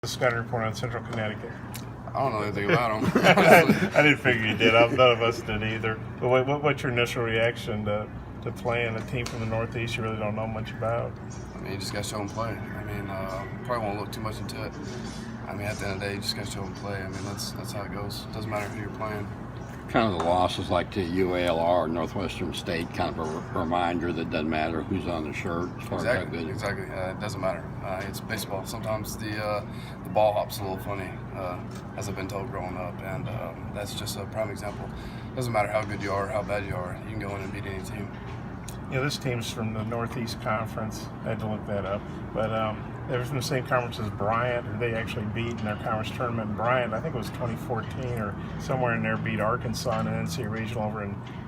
The scouting report on Central Connecticut. I don't know anything about them. I didn't figure you did. None of us did either. But what's your initial reaction to playing a team from the Northeast you really don't know much about? I mean, you just got to show them play. I mean, probably won't look too much into it. I mean, at the end of the day, you just got to show them play. I mean, that's how it goes. It doesn't matter who you're playing. Kind of the losses like to UALR, Northwestern State, kind of a reminder that doesn't matter who's on the shirt as far as how good. Exactly. It doesn't matter. It's baseball. Sometimes the ball hop's a little funny, as I've been told growing up, and that's just a prime example. It doesn't matter how good you are or how bad you are. You can go in and beat any team. You know, this team's from the Northeast Conference. I had to look that up. But they're from the same conference as Bryant, who they actually beat in their conference tournament. Bryant, I think it was 2014 or somewhere in there, beat Arkansas in an NCAA regional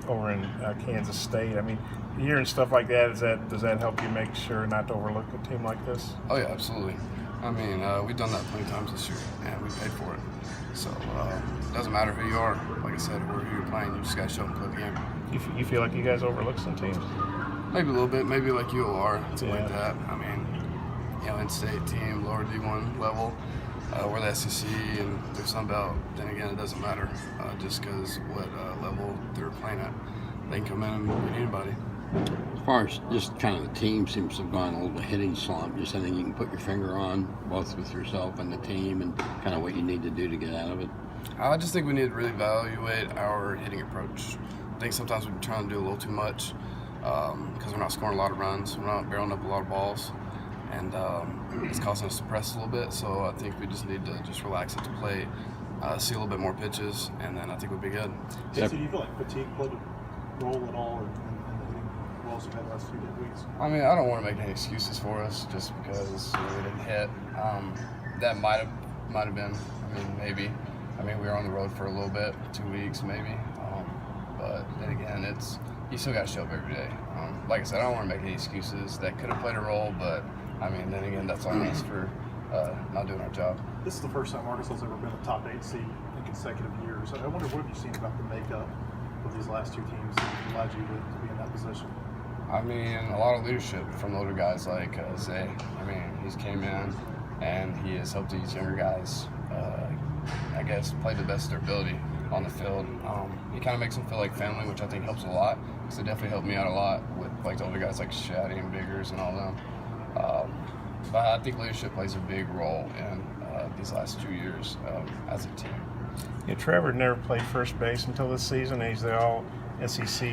over in Kansas State. I mean, hearing stuff like that, does that help you make sure not to overlook a team like this? Oh, yeah, absolutely. I mean, we've done that plenty of times this year, and we paid for it. So it doesn't matter who you are. Like I said, or who you're playing, you just got to show them play the game. You feel like you guys overlook some teams? Maybe a little bit, maybe like UOR, something like Yeah. that. I mean, you know, in-state team, lower D1 level, we're the SEC and they're Sun Belt. Then again, it doesn't matter just because what level they're playing at. They can come in and beat anybody. As far as just kind of the team seems to have gone a little hitting slump, just anything you can put your finger on, both with yourself and the team, and kind of what you need to do to get out of it? I just think we need to really evaluate our hitting approach. I think sometimes we're trying to do a little too much because we're not scoring a lot of runs, we're not barreling up a lot of balls, and it's causing us to press a little bit. So I think we just need to just relax at the plate, see a little bit more pitches, and then I think we'll be good. So do you feel like fatigue played a role at all in the hitting balls you've had the last few weeks? I mean, I don't want to make any excuses for us just because we didn't hit. That might have been. I mean, maybe. I mean, we were on the road for a little bit, 2 weeks maybe. But then again, you still got to show up every day. Like I said, I don't want to make any excuses. That could have played a role, but I mean, then again, that's on us for not doing our job. This is the first time Arkansas's ever been a top 8 seed in consecutive years. I wonder, what have you seen about the makeup of these last two teams that allowed you to be in that position? I mean, a lot of leadership from older guys like Zay. I mean, he's came in and he has helped these younger guys, I guess, play the best of their ability on the field. He kind of makes them feel like family, which I think helps a lot. Because it definitely helped me out a lot with like the older guys like Shaddy and Biggers and all them. But I think leadership plays a big role in these last 2 years as a team. Yeah, Trevor never played first base until this season. He's the all SEC,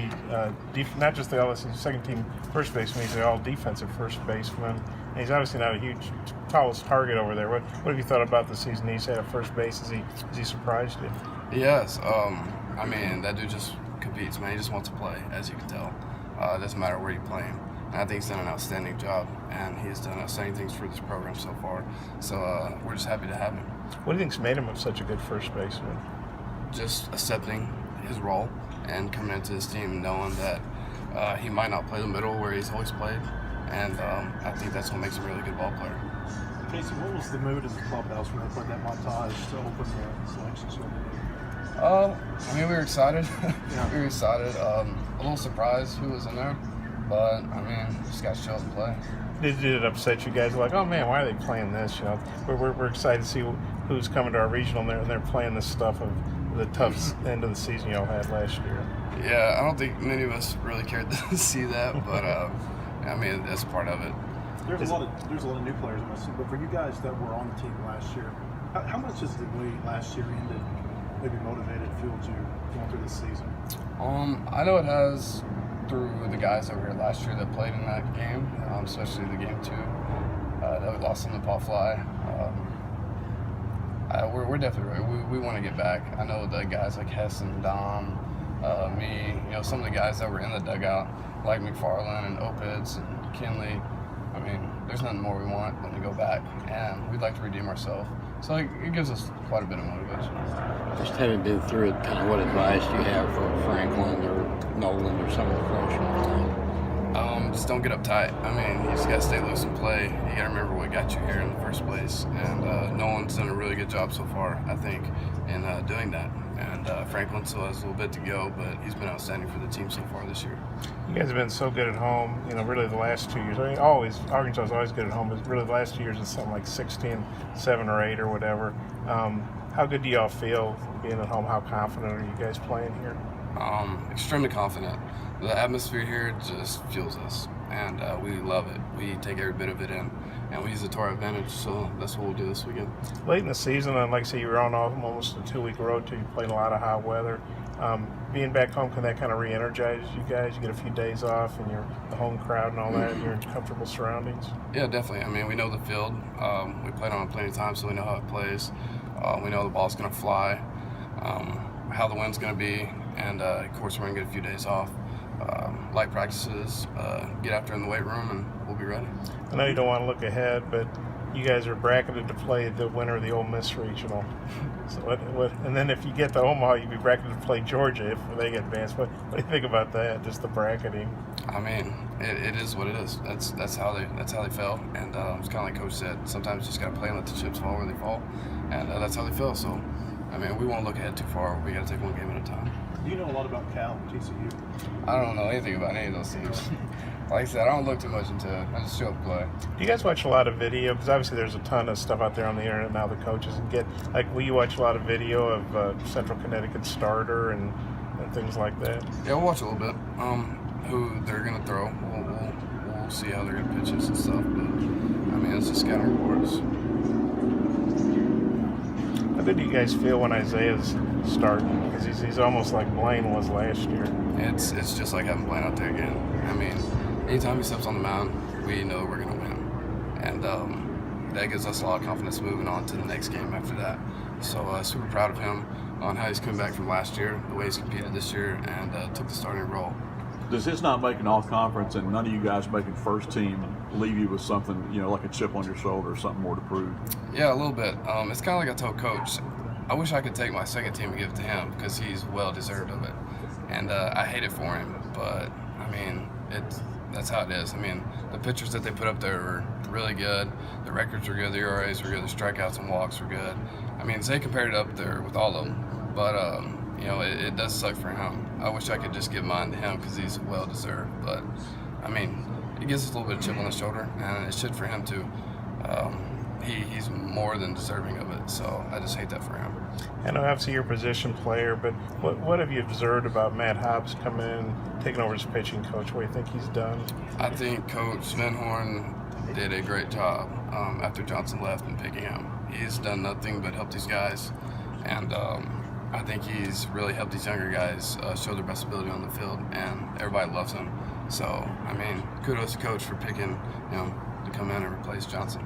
not just the all SEC second team first baseman, he's the all defensive first baseman. And he's obviously not a huge, tallest target over there. What have you thought about the season he's had at first base? Has he surprised you? Yes. I mean, that dude just competes, man. He just wants to play, as you can tell. It doesn't matter where you play him. And I think he's done an outstanding job, and he has done outstanding things for this program so far. So we're just happy to have him. What do you think's made him such a good first baseman? Just accepting his role and coming into this team knowing that he might not play the middle where he's always played, and I think that's what makes him a really good ball player. Casey, what was the mood as a clubhouse when they played that montage to open the selection ceremony? I mean, we were excited. We were excited. A little surprised who was in there, but I mean, just got to show up and play. Did it upset you guys? Like, oh man, why are they playing this? You know, we're excited to see who's coming to our regional, and they're playing this stuff of the tough end of the season y'all had last year. Yeah, I don't think many of us really cared to see that, but I mean, that's part of it. There's a lot of new players in this, but for you guys that were on the team last year, how much has the way last year ended maybe motivated, fueled you going through this season? I know it has through the guys that were here last year that played in that game, especially the game 2 that we lost in the pop fly. We're definitely ready. We want to get back. I know the guys like Heston, Dom, me, you know, some of the guys that were in the dugout like McFarland and Opitz and Kinley. I mean, there's nothing more we want than to go back, and we'd like to redeem ourselves. So it gives us quite a bit of motivation. Just having been through it, kind of what advice do you have for Franklin or Nolan or some of the freshmen? Just don't get uptight. I mean, you just got to stay loose and play. You got to remember what got you here in the first place. And Nolan's done a really good job so far, I think, in doing that. And Franklin still has a little bit to go, but he's been outstanding for the team so far this year. You guys have been so good at home, really the last 2 years. I mean, Arkansas is always good at home, but really the last 2 years it's something like 16-7 or 8 or whatever. How good do y'all feel being at home? How confident are you guys playing here? Extremely confident. The atmosphere here just fuels us, and we love it. We take every bit of it in, and we use it to our advantage, so that's what we'll do this weekend. Late in the season, and like I say, you were on almost a 2-week road trip. You played a lot of hot weather. Being back home, can that kind of re-energize you guys? You get a few days off, and you're the home crowd and all that, and you're in comfortable surroundings? Yeah, definitely. I mean, we know the field. We played on it plenty of times, so we know how it plays. We know the ball's going to fly, how the wind's going to be, and of course, we're going to get a few days off. Light practices, get after in the weight room, and we'll be ready. I know you don't want to look ahead, but you guys are bracketed to play the winner of the Ole Miss Regional. So and then if you get to Omaha, you'd be bracketed to play Georgia if they get advanced. What do you think about that? Just the bracketing. I mean, it is what it is. That's how they felt, and it's kind of like Coach said. Sometimes you just got to play and let the chips fall where they fall, and that's how they feel. So, I mean, we won't look ahead too far. We got to take one game at a time. Do you know a lot about Cal and TCU? I don't know anything about any of those teams. Like I said, I don't look too much into it. I just show up play. Do you guys watch a lot of video? Because obviously there's a ton of stuff out there on the internet now. The coaches will you watch a lot of video of Central Connecticut starter and things like that? Yeah, we'll watch a little bit. Who they're gonna throw. We'll see how they're gonna pitch us and stuff. But I mean, it's just scouting reports. How good do you guys feel when Isaiah's starting? Because he's almost like Blaine was last year. It's just like having Blaine out there again. I mean, anytime he steps on the mound, we know we're going to win. And that gives us a lot of confidence moving on to the next game after that. So super proud of him on how he's coming back from last year, the way he's competed this year, and took the starting role. Does his not making all conference and none of you guys making first team leave you with something, like a chip on your shoulder or something more to prove? Yeah, a little bit. It's kind of like I told Coach, I wish I could take my second team and give it to him because he's well deserved of it. And I hate it for him, but I mean, that's how it is. I mean, the pitchers that they put up there were really good. The records were good. The ERAs were good. The strikeouts and walks were good. I mean, Zay compared it up there with all of them. But, it does suck for him. I wish I could just give mine to him because he's well deserved. But, I mean, it gives us a little bit of chip on the shoulder, and it should for him too. He's more than deserving of it, so I just hate that for him. I know obviously you're a position player, but what have you observed about Matt Hobbs coming in, taking over as pitching coach? What do you think he's done? I think Coach Van Horn did a great job after Johnson left and picking him. He's done nothing but help these guys, and I think he's really helped these younger guys show their best ability on the field, and everybody loves him. So, I mean, kudos to Coach for picking him to come in and replace Johnson.